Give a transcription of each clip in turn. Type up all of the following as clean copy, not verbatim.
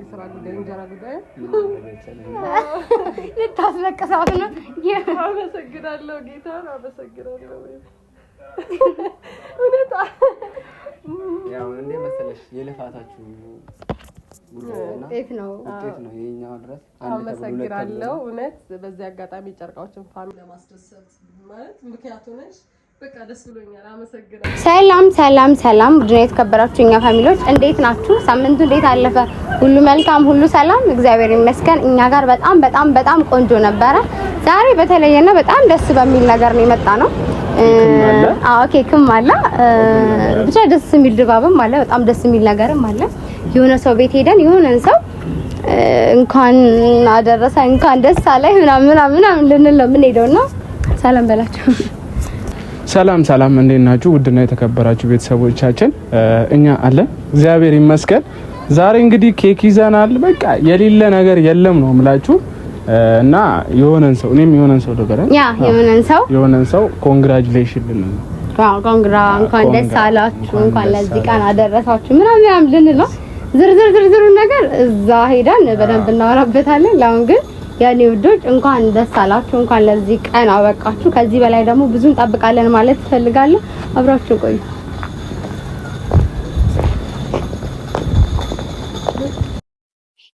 የስራ ጉዳይ እንጀራ ጉዳይ ልታስለቅሳት ነው። አመሰግናለሁ ጌታን አመሰግናለሁ። እውነት ያው እንደ መሰለሽ የልፋታችሁ ውጤት ነው የኛው ድረስ አመሰግናለሁ። እውነት በዚህ አጋጣሚ ጨርቃዎችን ፋሚሊ ለማስደሰት ማለት ምክንያቱ ነሽ። በቃ ደስ ብሎኛል። አመሰግናለሁ። ሰላም ውድና የተከበራችሁ እኛ ፋሚሊዎች እንዴት ናችሁ? ሳምንቱ እንዴት አለፈ? ሁሉ መልካም፣ ሁሉ ሰላም፣ እግዚአብሔር ይመስገን። እኛ ጋር በጣም ቆንጆ ነበረ። ዛሬ በተለየና በጣም ደስ በሚል ነገር ነው የመጣ ነው። ኬክም አለ፣ ብቻ ደስ የሚል ድባብም አለ፣ በጣም ደስ የሚል ነገርም አለ። የሆነ ሰው ቤት ሄደን የሆነን ሰው እንኳን አደረሰ እንኳን ደስ አለ ምናምን ልንል ነው የምንሄደውና ሰላም በላችሁ። ሰላም እንዴት ናችሁ? ውድና የተከበራችሁ ቤተሰቦቻችን እኛ አለን እግዚአብሔር ይመስገን። ዛሬ እንግዲህ ኬክ ይዘናል። በቃ የሌለ ነገር የለም ነው የምላችሁ እና የሆነን ሰው እኔም የሆነን ሰው ደበረን የሆነን ሰው ኮንግራቹሌሽን ልንል ኮንግራ እንኳን ደስ አላችሁ እንኳን ለዚህ ቀን አደረሳችሁ ምናምን ልንል ነው። ዝርዝር ነገር እዛ ሄደን በደንብ እናወራበታለን። ለአሁን ግን ያኔ ውዶች እንኳን ደስ አላችሁ እንኳን ለዚህ ቀን አበቃችሁ። ከዚህ በላይ ደግሞ ብዙ እንጠብቃለን ማለት ፈልጋለሁ። አብራችሁ ቆዩ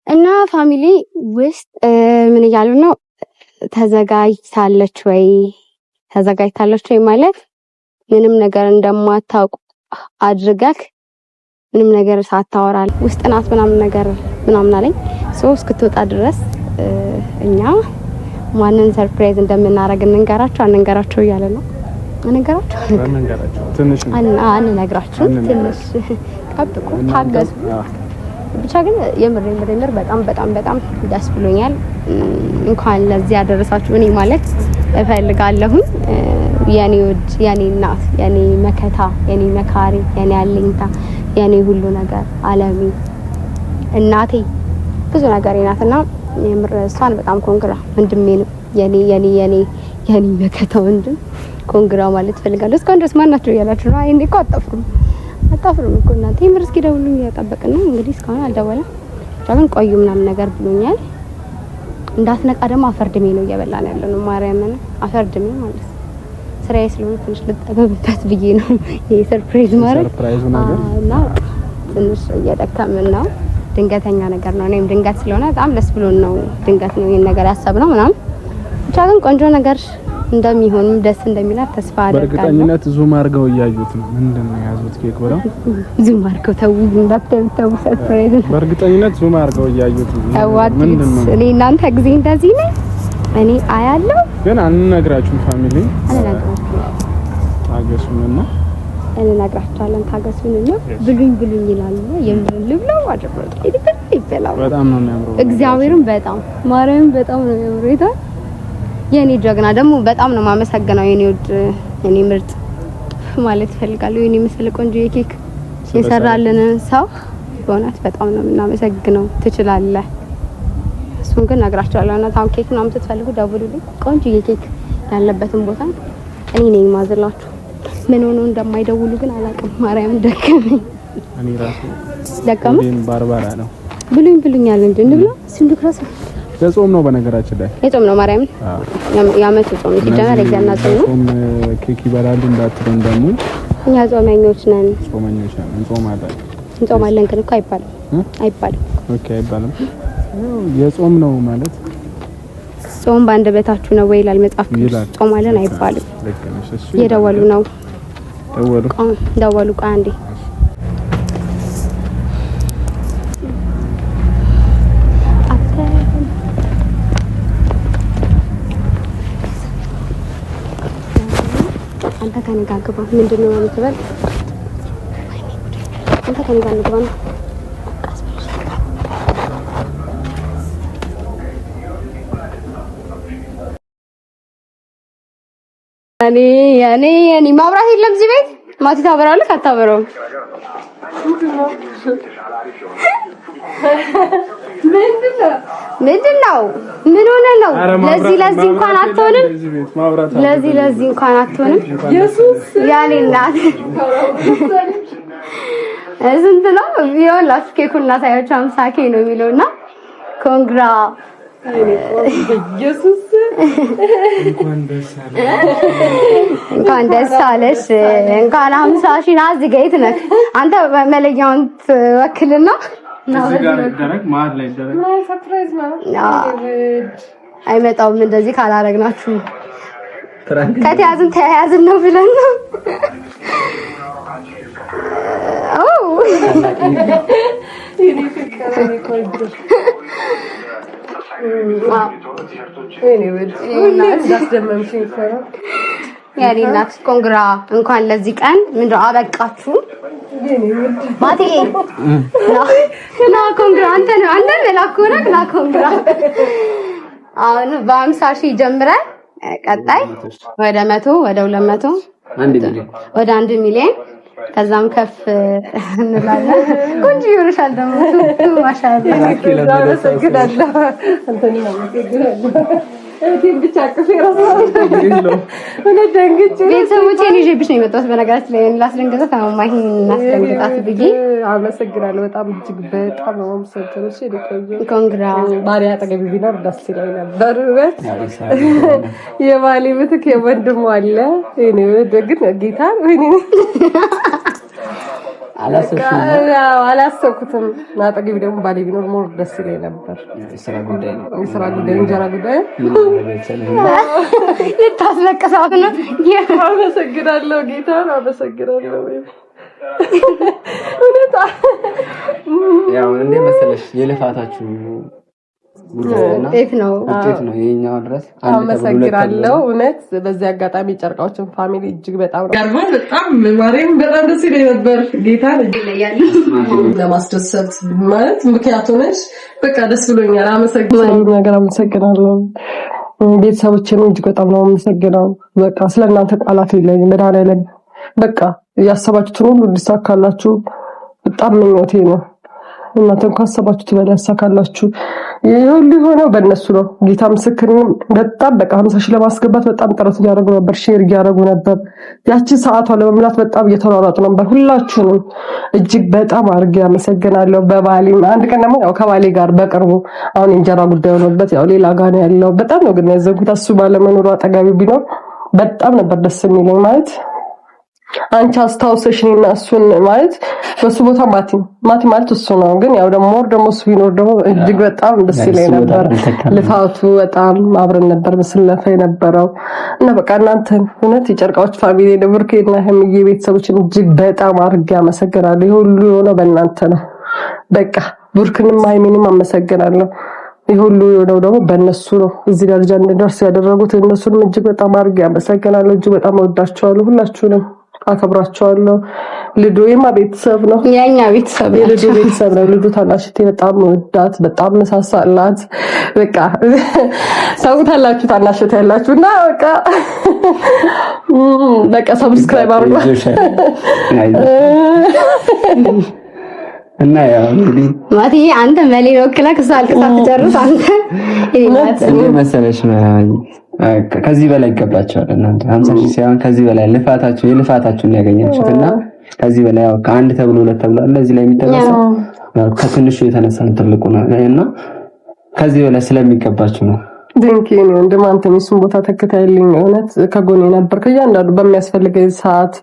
እና ፋሚሊ ውስጥ ምን እያሉ ነው? ተዘጋጅታለች ወይ ማለት ምንም ነገር እንደማታውቁ አድርገክ ምንም ነገር ሳታወራል ውስጥ ናት ምናምን አለኝ። እስክትወጣ ድረስ እኛ ማንን ሰርፕራይዝ እንደምናረግ እንንገራቸው እያለ ነው። አንነግራችሁ ትንሽ ጠብቁ፣ ታገሱ። ብቻ ግን የምር በጣም ደስ ብሎኛል። እንኳን ለዚህ ያደረሳችሁ እኔ ማለት እፈልጋለሁ። የኔ ውድ፣ የኔ እናት፣ የኔ መከታ፣ የኔ መካሪ፣ የኔ አለኝታ፣ የኔ ሁሉ ነገር አለሚ እናቴ ብዙ ነገር ናትና የምር እሷን በጣም ኮንግራ ወንድሜ ነው የኔ መከታ ወንድም ኮንግራ ማለት ፈልጋለሁ። እስካሁን ድረስ ማናችሁ እያላችሁ ነው? አይ እንዴ እኮ አጣፍሩም እኮ እናንተ የምር እስኪ ደውሉኝ እያጠበቅን ነው። እንግዲህ እስካሁን አልደወለም። ዳግም ቆዩ ምናምን ነገር ብሎኛል። እንዳትነቃ ደግሞ አፈርድሜ ነው እየበላን ያለው ነው። ማርያምን አፈርድሜ ማለት ስራዬ ስለሆነ ትንሽ ልጠበብበት ብዬ ነው ይሄ ሰርፕራይዝ ማለት እና ትንሽ እየደከምን ነው። ድንገተኛ ነገር ነው። እኔም ድንገት ስለሆነ በጣም ደስ ብሎን ነው ድንገት ነው ይሄን ነገር ያሰብነው ምናምን። ብቻ ግን ቆንጆ ነገር እንደሚሆንም ደስ እንደሚላት ተስፋ አደርጋለሁ። በእርግጠኝነት ዙም አድርገው እያዩት ነው። ምንድነው የያዙት ኬክ ብለው ዙም አድርገው ተው ሰርፕራይዝ ነው። በእርግጠኝነት ዙም አድርገው እያዩት ነው። ምንድነው እኔ እናንተ ጊዜ እንደዚህ ነኝ እኔ አያለሁ ግን አንነግራችሁም። ፋሚሊ ታገሱንና እንነግራችኋለን። ታገሱንና ብሉኝ ይላሉ። የምር ልብለው አድርገው ይበላው። በጣም ነው የሚያምረው። እግዚአብሔርን በጣም ማርያምን በጣም ነው የሚያምረው። የኔ ጀግና ደግሞ በጣም ነው ማመሰግነው። የኔ ውድ የኔ ምርጥ ማለት ፈልጋለሁ። የኔ ምስል ቆንጆ የኬክ የሰራልን ሰው በእውነት በጣም ነው እናመሰግነው። ትችላለህ። እሱን ግን ነግራችኋለሁ። እና ታም ኬክ ነው የምትፈልጉ ደውሉልኝ። ቆንጆ የኬክ ያለበትን ቦታ እኔ ነኝ ማዝላችሁ። ምን ሆኖ እንደማይደውሉ ግን አላውቅም። ማርያም ደከመኝ። እኔ ራሱ ደከመኝ። ባርባራ ነው ብሉኛል እንጂ እንብላ ሲንዱክራስ የጾም ነው። በነገራችን ላይ የጾም ነው። ማርያም ያመት ጾም ሲጀመር የገና ጾም ነው። ኬክ ይበላሉ እንዳትሉን ደግሞ እኛ ጾመኞች ነን። እንጾማለን ግን እኮ አይባልም። ኦኬ አይባልም። የጾም ነው ማለት ጾም በአንድ በታችሁ ነው ወይ ይላል መጽሐፍ ቅዱስ። ጾማለን አይባልም። የደወሉ ነው። ደወሉ አንዴ አንተ ከኔ ጋር ግባ። ምንድነው የምትበል? አንተ ከኔ ጋር ግባ ነው። እኔ ማብራት የለም እዚህ ቤት። ማቲ ታበራለህ አታበራውም? ምንድነው? ምን ሆነ ነው? ለዚህ እንኳን አትሆንም። ለዚህ እንኳን አትሆንም። ኢየሱስ ያኔ እናት ስንት ነው ይኸውልህ ኬኩን ላሳያችሁ 50K ነው የሚለውና ኮንግራ ኢየሱስ እንኳን ደስ አለሽ እንኳን 50 ሺህ እዚህ ጋር ነህ አንተ መለኛውን ትወክልና እዚህ ጋር ይደረግ ማር ላይ ይደረግ ነው ሰርፕራይዝ ነው አይመጣውም እንደዚህ ካላረግናችሁ ከተያዝን ነው ብለን ነው ይሄ ፍቅር ነው ያኔ እናት ኮንግራ እንኳን ለዚህ ቀን ምንድነው አበቃችሁ ማቴ ና ኮንግራ አንተ ለላኮና ኮንግራ አሁን በ50 ሺህ ጀምረን ቀጣይ ወደ 100 ወደ 200 ወደ 1 ሚሊዮን ከዛም ከፍ እንላለን ቆንጆ ይሆንሻል ደግሞ ማሻአላ አመሰግናለሁ አንተን አመሰግናለሁ እቴን ብቻ አቅፌ ራስህ እኔ ደንግጬ ቤተሰቦቼን ይዤብሽ ነው የመጣሁት በነገራችን ላይ ላስደንግጣት አማማሂን እናስደንግጣት ብዬ አመሰግናለሁ በጣም እጅግ በጣም ነው የምሰግነው እሺ ልቆይ ኮንግራ ማሪያ አጠገብ ቢኖር ደስ ይለኝ ነበር በት የባሌ ምትክ የወንድሙ አለ እኔ ደግን ጌታ እኔ አላሰብኩትም አጠገብ ደግሞ ባሌ ቢኖር ሞር ደስ ይለኝ ነበር የሥራ ጉዳይ እንጀራ ጉዳይ ልታስለቅሳት ነው አመሰግናለሁ ጌታ አመሰግናለሁ ያው እንደ መሰለሽ የልፋታችሁ ውጤት ነው ይሄኛው ድረስ አመሰግናለሁ እውነት በዚህ አጋጣሚ ጨርቃዎችን ፋሚሊ እጅግ በጣም ጋርማን በጣም ማርያም በጣም ደስ ይለኝ ነበር ጌታ ለያለ ለማስደሰት ማለት ምክንያቱ ነሽ በቃ ደስ ብሎኛል አመሰግናለሁ ቤተሰቦቼን እጅግ በጣም ነው አመሰግናለሁ በቃ ስለናንተ ቃላት የለኝም መድኃኒዓለም በቃ ያሰባችሁትን ሁሉ እንዲሳካላችሁ በጣም ምኞቴ ነው እናንተም ካሰባችሁት በላይ ያሳካላችሁ ይሁን ሊሆነው በእነሱ ነው ጌታ ምስክር በጣም በቃ 50 ሺህ ለማስገባት በጣም ጥረት እያደረጉ ነበር ሼር እያደረጉ ነበር ያቺ ሰዓቷ ለመምላት በጣም እየተሯሯጡ ነበር ሁላችሁንም እጅግ በጣም አድርጌ አመሰግናለሁ በባሌ አንድ ቀን ደግሞ ያው ከባሌ ጋር በቅርቡ አሁን እንጀራ ጉዳይ ሆነበት ያው ሌላ ጋር ነው ያለው በጣም ነው ግን ያዘንኩት እሱ ባለመኖሩ አጠጋቢ ቢኖር በጣም ነበር ደስ የሚለኝ ማለት አንቺ አስታውሰሽኝና እሱን ማለት በሱ ቦታ ማቲ ማለት እሱ ነው ግን ያው ደግሞ እሱ ቢኖር ደግሞ እጅግ በጣም ደስ ይለኝ ነበር ልፋቱ በጣም አብረን ነበር መስለፈ የነበረው እና በቃ እናንተ እውነት የጨርቃዎች ፋሚሊ ደብርኬና ህምዬ ቤተሰቦችን እጅግ በጣም አድርጌ አመሰግናለሁ ሁሉ የሆነው በእናንተ ነው በቃ ቡርክንም ሃይሚንም አመሰግናለሁ ይሁሉ የሆነው ደግሞ በእነሱ ነው እዚህ ደረጃ እንድንደርስ ያደረጉት እነሱንም እጅግ በጣም አድርጌ አመሰግናለሁ እጅግ በጣም ወዳቸዋለሁ ሁላችሁንም አከብራቸዋለሁ ልዱ የማ ቤተሰብ ነው የኛ ቤተሰብ ነው ልዱ ቤተሰብ ነው ልዱ ታናሽቴ በጣም ወዳት በጣም መሳሳላት በቃ ሰውታላችሁ ታናሽቴ ያላችሁና በቃ ሰብስክራይብ አድርጉ እና ያው እንግዲህ ማቲ አንተ መሌ ወክለክ ሳልከታ ተጨርስ አንተ እንዴ መሰለሽ ከዚህ በላይ ይገባቸዋል እናንተ 50 ሺህ ሳይሆን ከዚህ በላይ የልፋታችሁን ያገኛችሁትና ከዚህ በላይ ያው ከአንድ ተብሎ ሁለት ተብሎ እዚህ ላይ የሚተነሳው ከትንሹ የተነሳን ትልቁ ነው እና ከዚህ በላይ ስለሚገባችሁ ነው ድንኪ ነው እንደማንተ ሚስም ቦታ ተከታይልኝ እውነት ከጎኔ ነበር ከያንዳንዱ በሚያስፈልገኝ ሰዓት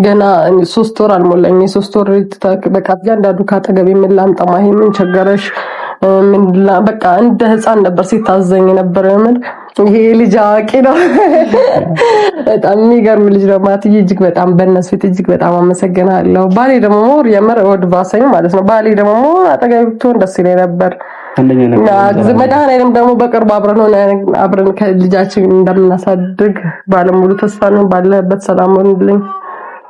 ገና 3 ወር አልሞላኝ 3 ወር በቃ ያንዳንዱ ካጠገብ የምላንጣማ ምን ቸገረሽ ምን በቃ እንደ ህፃን ነበር ሲታዘኝ ነበር ምን ይሄ ልጅ አዋቂ ነው በጣም የሚገርም ልጅ ነው ማትዬ እጅግ በጣም በእነሱ ፊት እጅግ በጣም አመሰግናለሁ ባሌ ደግሞ ሞር የምር ወድ ባሰኝ ማለት ነው ባሌ ደግሞ አጠገብ ብትሆን ደስ ይለኝ ነበር አንደኛ ነው መድኃኒዓለም ደግሞ በቅርብ አብረን ከልጃችን እንደምናሳድግ ባለሙሉ ተስፋ ነኝ ባለበት ሰላም ሆንልኝ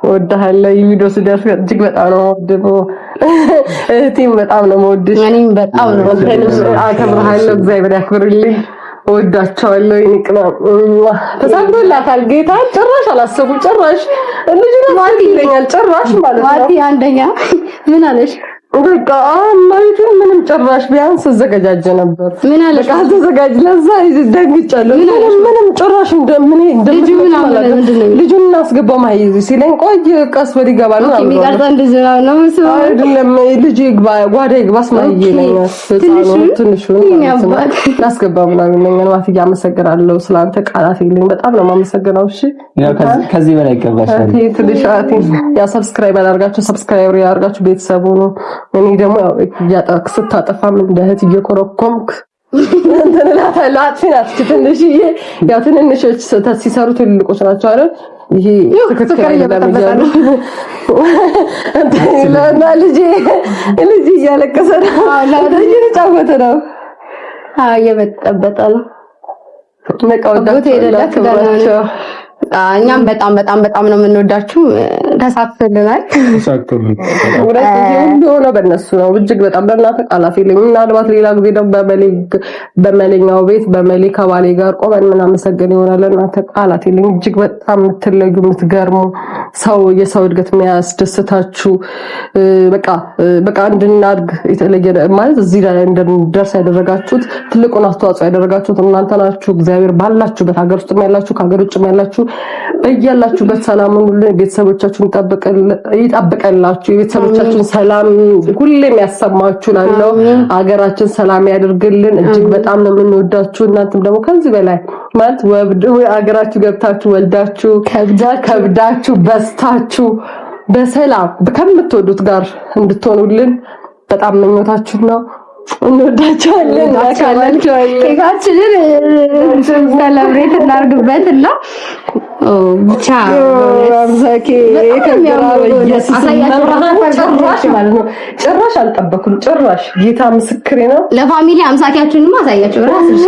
ወዳሃለ ቪዲዮ ሲደርስ እጅግ በጣም ነው ወድቦ እህቴም በጣም ነው ወድሽ እኔም በጣም ነው አከብርሃለሁ እግዚአብሔር ያክብርልኝ ወዳቸዋለሁ ይንቅና ተሳክቶላታል ጌታ ጭራሽ አላሰቡ ጭራሽ ልጅ ነው ማቲ ይለኛል ጭራሽ ማለት ነው ማቲ አንደኛ ምን አለሽ በቃ ማለት ምንም ጭራሽ ቢያንስ ተዘጋጀ ነበር። ምን አለ በቃ ተዘጋጅ። ለዛ ደንግጫለሁ። ምንም ጭራሽ ልጁን እናስገባው ማይዝ ሲለኝ ቆይ ቀስ ወዲህ ይገባል ነው የሚቀርጠው እንደዚህ ነው አይደለም። ልጅ ይግባ ጓዳ ይግባስ ማይይለኝ ትንሹ እናስገባው ምናምን ነኝ ማለት ያመሰግናለሁ። ስላንተ ቃላት ይልኝ በጣም ነው የማመሰግነው። እሺ ያው ከዚህ በላይ ይገባሻል። ትንሽአቲ ያ ሰብስክራይብ አድርጋችሁ ሰብስክራይብ ያርጋችሁ ቤተሰቡ ነው። እኔ ደግሞ ያጣክ ስታጠፋም እንደ እህት እየኮረኮምክ እንትን ላትፊናት ትንሽዬ ያው ትንንሾች ስህተት ሲሰሩ ትልልቆች ናቸው አይደል? ይሄ ትክክል አይደለም። ለና ልጅ እያለቀሰ ነው። ልጅ ተጫወተ ነው። እየበጠበጠ ነው። ነቃውዳት ሄደላት ጋራቸው እኛም በጣም ነው የምንወዳችሁ። ተሳትፈናል ሁሉ በእነሱ ነው። እጅግ በጣም በእናንተ ቃላት የለኝም። ምናልባት ሌላ ጊዜ ደግሞ በመለኛው ቤት በመሌ ከባሌ ጋር ቆመን ምናመሰግን ይሆናል። እናንተ ቃላት የለኝም። እጅግ በጣም የምትለዩ የምትገርሙ ሰው የሰው እድገት የሚያስደስታችሁ በቃ እንድናድግ የተለየ ማለት እዚህ ላይ እንድንደርስ ያደረጋችሁት ትልቁን አስተዋጽኦ ያደረጋችሁት እናንተ ናችሁ። እግዚአብሔር ባላችሁበት ሀገር ውስጥም ያላችሁ ከሀገር ውጭም ያላችሁ በእያላችሁበት ሰላሙን ሁሉ ቤተሰቦቻችሁን ይጠብቀላችሁ። የቤተሰቦቻችሁን ሰላም ሁሌም ያሰማችሁ ላለው ሀገራችን ሰላም ያድርግልን። እጅግ በጣም ነው የምንወዳችሁ። እናንተም ደግሞ ከዚህ በላይ ማለት ሀገራችሁ ገብታችሁ ወልዳችሁ ከብዳችሁ በስታችሁ በሰላም ከምትወዱት ጋር እንድትሆኑልን በጣም ምኞታችን ነው። እንወዳችኋለን። ኬካችንን ሰለብሬት እናርግበትና ብቻ ጭራሽ አልጠበኩም። ጭራሽ ጌታ ምስክሬ ነው። ለፋሚሊ አምሳኪያችንማ አሳያችሁ ራስሽ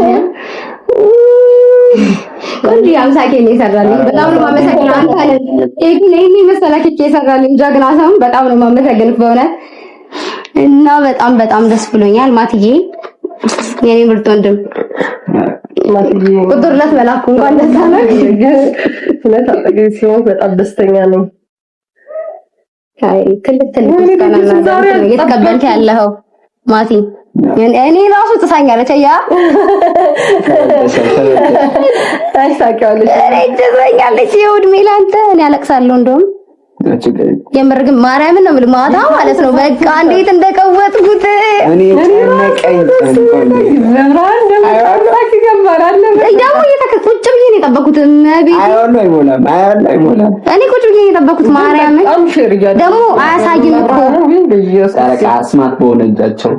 ወንዲ አምሳኪ ነው ይሰራልኝ። በጣም ነው ማመሰግነው። አንተ እኔ መሰላኪ ይሰራልኝ ጀግና ሰው በጣም ነው ማመሰግነው በእውነት እና በጣም ደስ ብሎኛል። ማትዬ የኔ ምርጥ ወንድም ማትዬ ቁጥር ለተላኩ እንኳን ደስ አለህ። ሁለት አጠገብ ሲሆን በጣም ደስተኛ ነኝ። ትልቅ ዛሬ እየተቀበልክ ያለኸው ማቲ እኔ ራሱ ጥሳኛለች። ያ አይሳካልሽ አይደረኛለች። ይውድሜ ላንተ እኔ አለቅሳለሁ እንደውም የምር ግን ማርያምን ነው ማታ ማለት ነው። በቃ እንዴት እንደቀወጥኩት እኔ ተነቀኝ ደግሞ እየተከፈች ብዬ ነው የጠበኩት። እኔ ቁጭ ብዬ ነው የጠበኩት። ማርያምን ደግሞ አያሳይም እኮ ስማርት በሆነ እጃቸው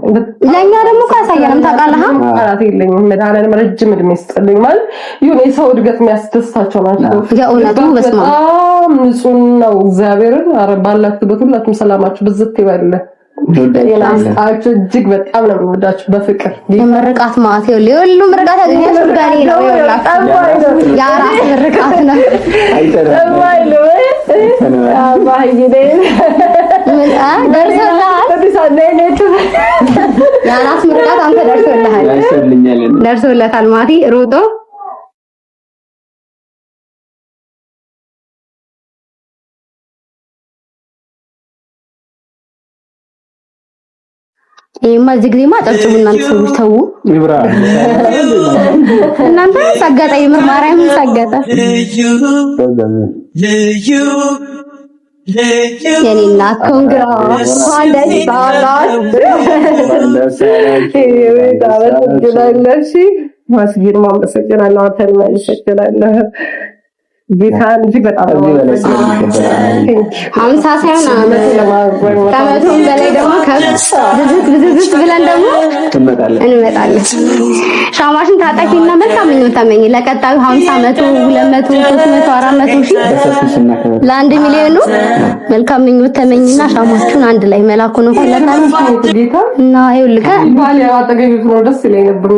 ለኛ ደግሞ ካሳየንም ታውቃለህ። አራት የለኝም መድኃኒዓለም ረጅም እድሜ ይስጥልኝ ማለት ይሁን የሰው እድገት የሚያስደስታቸው ናቸው። የእውነቱ በስማ ንጹህ ነው። እግዚአብሔርን ባላችሁበት ሁላችሁም ሰላማችሁ ብዝት ይበል። አችሁ እጅግ በጣም ነው የምወዳችሁ በፍቅር የምርቃት ማለት ሁሉ ምርቃት ያገኛችሁ ጋር ነው ያ ራስ ምርቃት ነው። አይተረማይሉ አባይኔ ምን ያ ራስ ምርቃት አንተ ደርሶልሃል ማቲ ሩጦ ይሄማ እዚህ ግዜማ ጠርጭቡ እናንተ ሰዎች ተው እናንተ ሰገጠ ይምር ማርያም ሰገጠ የኔ እናት ኮንግራ ዋለሽ ባላስ ማስጊር ማመሰግናለሁ። አንተን ማመሰግናለሁ። ጌታን እጅግ በጣም ሀምሳ ሳይሆን ከመቶም በላይ ደግሞ ብዝት ብለን ደግሞ እንመጣለን። ሻማሽን ታጣቂና መልካም ምኞት ተመኝ ለቀጣዩ 50 100 200 300 400 ሺህ ለ1 ሚሊዮን መልካም ምኞት ተመኝና ሻማችሁን አንድ ላይ መላኩ ነው ፈለታል እና ይኸውልህ ባል ያጠገብ ነው ደስ ይለኝ ነበር።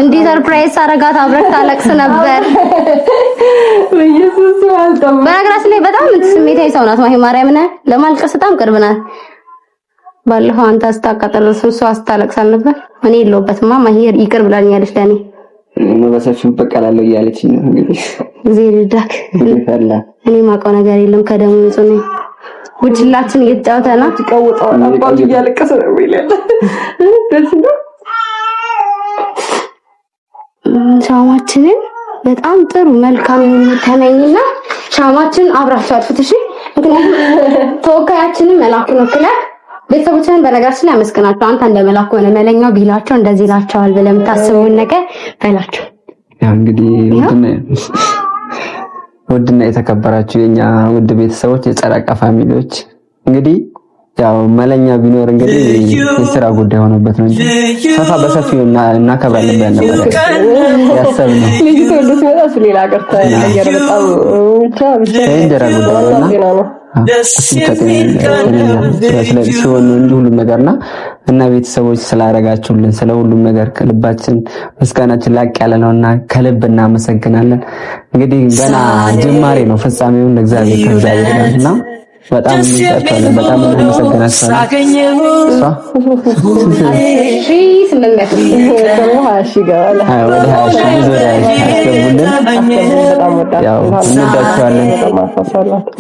እንዲህ ሰርፕራይዝ አረጋት አብረክ ታለቅስ ነበር። በነገራችን ላይ በጣም ስሜታዊ ሰው ናት ማሂ ማርያምን ለማልቀስ በጣም ቅርብ ናት። ባለፈው አንተ አስታቀጠለ እሱ አስታለቅሳል ነበር። እኔ የለውበትማ ማሂ ይቅር ብላኛለች ለኔ በሰፊው በቀላለሁ እያለችኝ ነው እንግዲህ እዚህ ልዳክ እኔ ማውቀው ነገር የለም ከደሙ ንጹህ ነኝ። ውጭላችን እየተጫወተ ነው። ተቀውጠው አባቱ እያለቀሰ ነው ይላል። ደስ ነው። ሻማችንን በጣም ጥሩ መልካም ተመኝና ሻማችን አብራችሁ አጥፉት እሺ። ምክንያቱም ተወካያችንን መላኩን ወክለህ ቤተሰቦችን በነገራችን ላይ አመስግናቸው። አንተ እንደ መላኩ ሆነ መለኛው ቢላቸው እንደዚህ ይላቸዋል ብለህ የምታስበውን ነገር በላቸው። ያው እንግዲህ ውድና የተከበራችሁ የኛ ውድ ቤተሰቦች የጨረቃ ፋሚሊዎች እንግዲህ ያው መለኛ ቢኖር እንግዲህ የሥራ ጉዳይ ሆነበት ነው እንጂ ሰፋ በሰፊው እናከብራለን ብለን ነበር ያሰብነው። ልጅ ተወልዶ ሲመጣ ሌላ ሀገር ተቀየረ። በጣም ብቻ የእንጀራ ጉዳይ ነው ሲሆን እንጂ ሁሉም ነገርና እና ቤተሰቦች ስላደረጋችሁልን ስለ ሁሉም ነገር ከልባችን ምስጋናችን ላቅ ያለ ነውና ከልብ እናመሰግናለን። እንግዲህ ገና ጅማሬ ነው፣ ፍጻሜውን እግዚአብሔር ከእግዚአብሔር ጋርና በጣም እንሰጣለን። በጣም እንሰግናለን።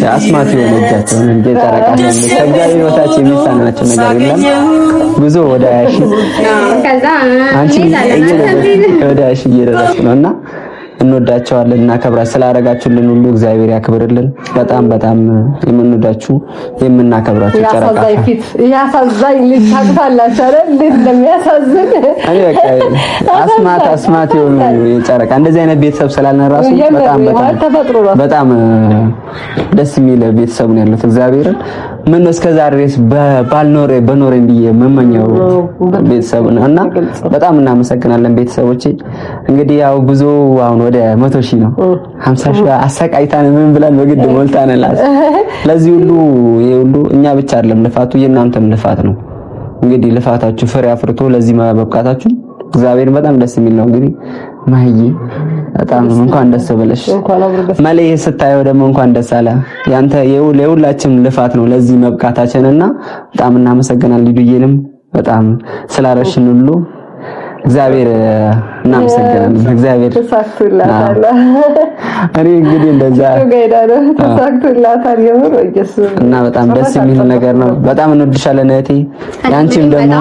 አስማት የሆነ እጃቸውን እንደ ጨረቃ ከእግዚአብሔር በታች የሚሳናቸው ነገር የለም። ጉዞ ወደ ከዛ አንቺ ወደ እየደረስኩ ነውና እንወዳቸዋለን እና ከብራ ስላደረጋችሁልን ሁሉ እግዚአብሔር ያክብርልን። በጣም በጣም የምንወዳችሁ የምናከብራችሁ ጨረቃ ያሳዛኝ ልጅ ታውቃላችሁ አይደል? እንዴት እንደሚያሳዝን እኔ በቃ አስማት የሆኑ ጨረቃ እንደዚህ አይነት ቤተሰብ ስላልን ራሱ በጣም ደስ የሚል ቤተሰብ ነው ያለው። እግዚአብሔርን ምን እስከዛሬ ድረስ በኖሬ ብዬ መመኘው ቤተሰብ ነውና በጣም እናመሰግናለን ቤተሰቦቼ። እንግዲህ ያው ጉዞ አሁን ወደ 100,000 ነው። 50,000 አሰቃይታን ምን ብለን በግድ ሞልታነላስ። ለዚህ ሁሉ ይሄ ሁሉ እኛ ብቻ አይደለም ልፋቱ የእናንተም ልፋት ነው። እንግዲህ ልፋታችሁ ፍሬ አፍርቶ ለዚህ መብቃታችሁ እግዚአብሔር በጣም ደስ የሚል ነው። እንግዲህ ማህዬ በጣም እንኳን ደስ ብለሽ ማለይ ስታየው ደግሞ እንኳን ደስ አለ። ያንተ የሁላችንም ልፋት ነው ለዚህ መብቃታችንና በጣም እናመሰግናለን። ልዩዬንም በጣም ስላረሽን ሁሉ እግዚአብሔር እናመሰግናለን። እግዚአብሔር ተሳክቶላታል። እኔ እንግዲህ እንደዛ ተሳክቶላታል የምር ኢየሱስ እና በጣም ደስ የሚል ነገር ነው። በጣም እንወድሻለን እህቴ። ያንቺም ደግሞ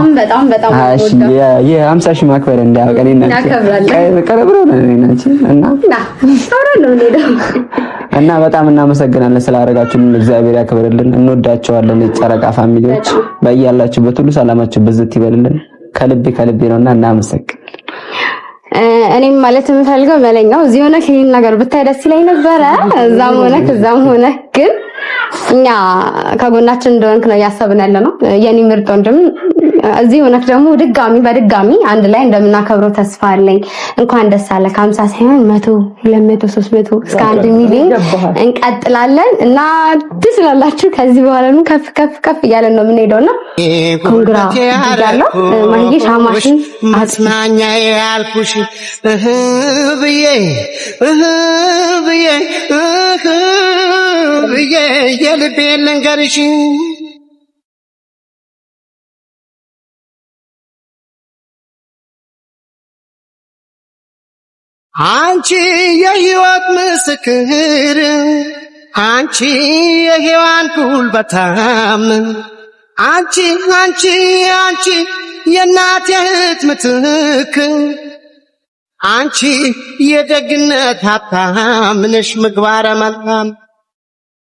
በጣም የ50,000 ማክበር እንዳያቀኔና ቀረብሮ ነው እናንቺ እና በጣም እናመሰግናለን ስላደረጋችሁልን። እግዚአብሔር ያክብርልን። እንወዳቸዋለን የጨረቃ ፋሚሊዎች። በእያላችሁበት ሁሉ ሰላማችሁ በዝት ይበልልን። ከልቤ ነውና እናመሰግናለን። እኔም ማለት የምፈልገው መለኛው እዚህ ሆነ ይሄን ነገር ብታይ ደስ ይለኝ ነበረ። እዛም ሆነ ግን እኛ ከጎናችን እንደሆንክ ነው ያሰብን ያለነው። የኔ ምርጥ ወንድም እዚህ ሆነክ ደግሞ በድጋሚ አንድ ላይ እንደምናከብረው ተስፋ አለኝ። እንኳን ደስ አለ። 50 ሳይሆን 100፣ 200፣ 300 እስከ 1 ሚሊዮን እንቀጥላለን እና ደስ ይላላችሁ። ከዚህ በኋላ ነው ከፍ እያለን ነው የምንሄደውና ኮንግራ ያለው ማንጂ ሻማሽን አጽናኛ ያልኩሽ ብዬ የልቤን ልንገርሽ አንቺ የሕይወት ምስክር አንቺ የሔዋን ጉልበታም አንቺ የእናቴ እህት ምትክ አንቺ የደግነት ሀብታም ነሽ ምግባረ መልካም